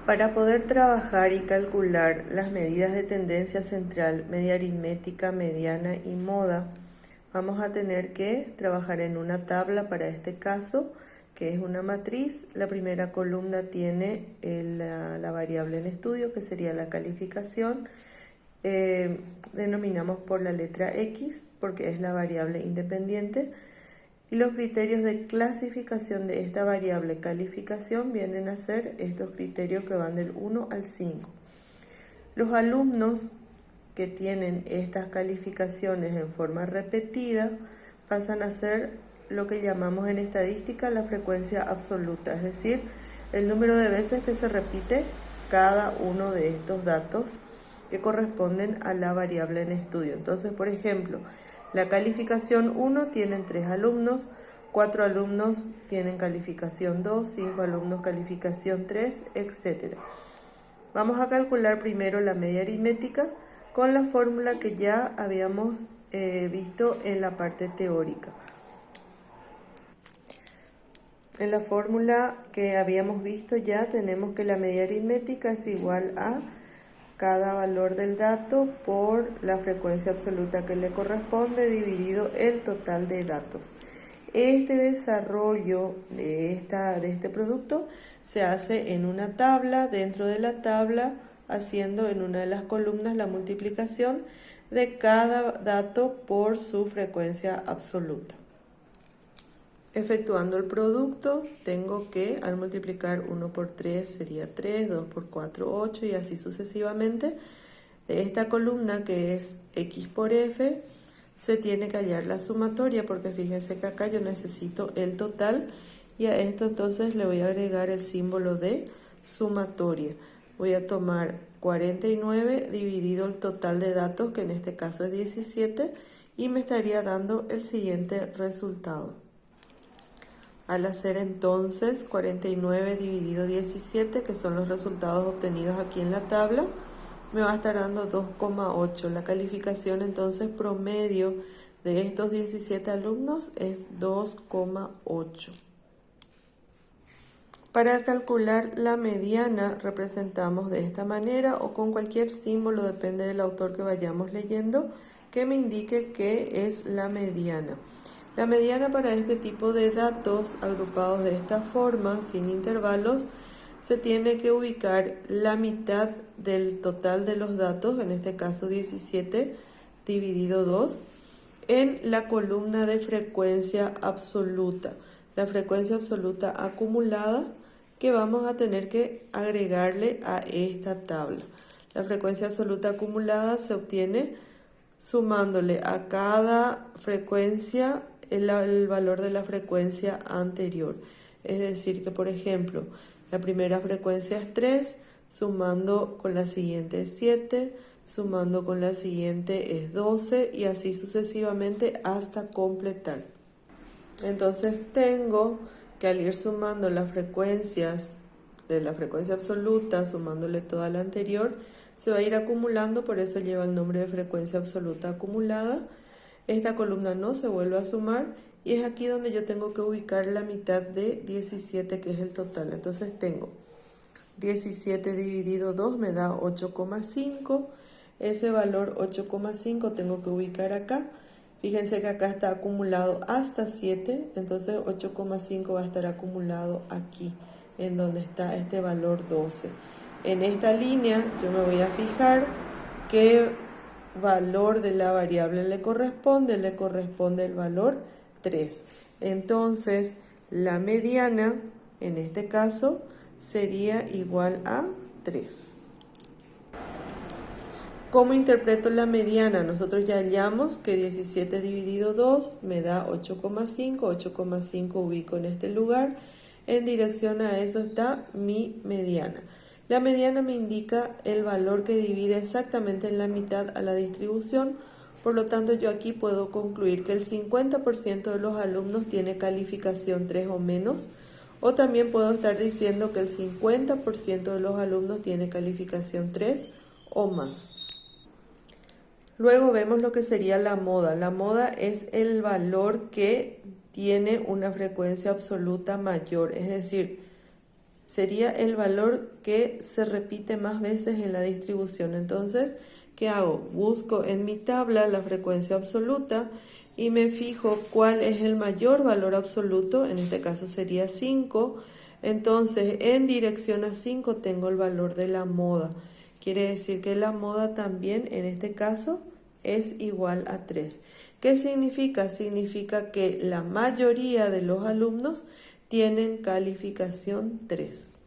Para poder trabajar y calcular las medidas de tendencia central, media aritmética, mediana y moda, vamos a tener que trabajar en una tabla para este caso, que es una matriz. La primera columna tiene la variable en estudio, que sería la calificación. Denominamos por la letra X, porque es la variable independiente. Y los criterios de clasificación de esta variable calificación vienen a ser estos criterios que van del 1 al 5. Los alumnos que tienen estas calificaciones en forma repetida pasan a ser lo que llamamos en estadística la frecuencia absoluta, es decir, el número de veces que se repite cada uno de estos datos que corresponden a la variable en estudio. Entonces, por ejemplo, la calificación 1 tienen 3 alumnos, 4 alumnos tienen calificación 2, 5 alumnos calificación 3, etc. Vamos a calcular primero la media aritmética con la fórmula que ya habíamos visto en la parte teórica. En la fórmula que habíamos visto ya tenemos que la media aritmética es igual a cada valor del dato por la frecuencia absoluta que le corresponde dividido el total de datos. Este desarrollo de este producto se hace en una tabla, dentro de la tabla haciendo en una de las columnas la multiplicación de cada dato por su frecuencia absoluta. Efectuando el producto, tengo que al multiplicar 1 por 3 sería 3, 2 por 4, 8 y así sucesivamente. De esta columna que es X por F, se tiene que hallar la sumatoria porque fíjense que acá yo necesito el total y a esto entonces le voy a agregar el símbolo de sumatoria. Voy a tomar 49 dividido el total de datos, que en este caso es 17, y me estaría dando el siguiente resultado. Al hacer entonces 49 dividido 17, que son los resultados obtenidos aquí en la tabla, me va a estar dando 2,8. La calificación entonces promedio de estos 17 alumnos es 2,8. Para calcular la mediana representamos de esta manera o con cualquier símbolo, depende del autor que vayamos leyendo, que me indique qué es la mediana. La mediana para este tipo de datos agrupados de esta forma, sin intervalos, se tiene que ubicar la mitad del total de los datos, en este caso 17 dividido 2, en la columna de frecuencia absoluta. La frecuencia absoluta acumulada que vamos a tener que agregarle a esta tabla. La frecuencia absoluta acumulada se obtiene sumándole a cada frecuencia el valor de la frecuencia anterior. Es decir que, por ejemplo, la primera frecuencia es 3, sumando con la siguiente es 7, sumando con la siguiente es 12 y así sucesivamente hasta completar. Entonces tengo que al ir sumando las frecuencias de la frecuencia absoluta, sumándole toda la anterior, se va a ir acumulando, por eso lleva el nombre de frecuencia absoluta acumulada. Esta columna no se vuelve a sumar y es aquí donde yo tengo que ubicar la mitad de 17, que es el total. Entonces tengo 17 dividido 2 me da 8,5. Ese valor 8,5 tengo que ubicar acá. Fíjense que acá está acumulado hasta 7, entonces 8,5 va a estar acumulado aquí, en donde está este valor 12. En esta línea yo me voy a fijar qué valor de la variable le corresponde el valor 3. Entonces la mediana en este caso sería igual a 3. ¿Cómo interpreto la mediana? Nosotros ya hallamos que 17 dividido 2 me da 8,5. 8,5 ubico en este lugar. En dirección a eso está mi mediana. La mediana me indica el valor que divide exactamente en la mitad a la distribución. Por lo tanto, yo aquí puedo concluir que el 50% de los alumnos tiene calificación 3 o menos. O también puedo estar diciendo que el 50% de los alumnos tiene calificación 3 o más. Luego vemos lo que sería la moda. La moda es el valor que tiene una frecuencia absoluta mayor, es decir, sería el valor que se repite más veces en la distribución. Entonces, ¿qué hago? Busco en mi tabla la frecuencia absoluta y me fijo cuál es el mayor valor absoluto, en este caso sería 5. Entonces, en dirección a 5 tengo el valor de la moda. Quiere decir que la moda también, en este caso, es igual a 3. ¿Qué significa? Significa que la mayoría de los alumnos tienen calificación 3.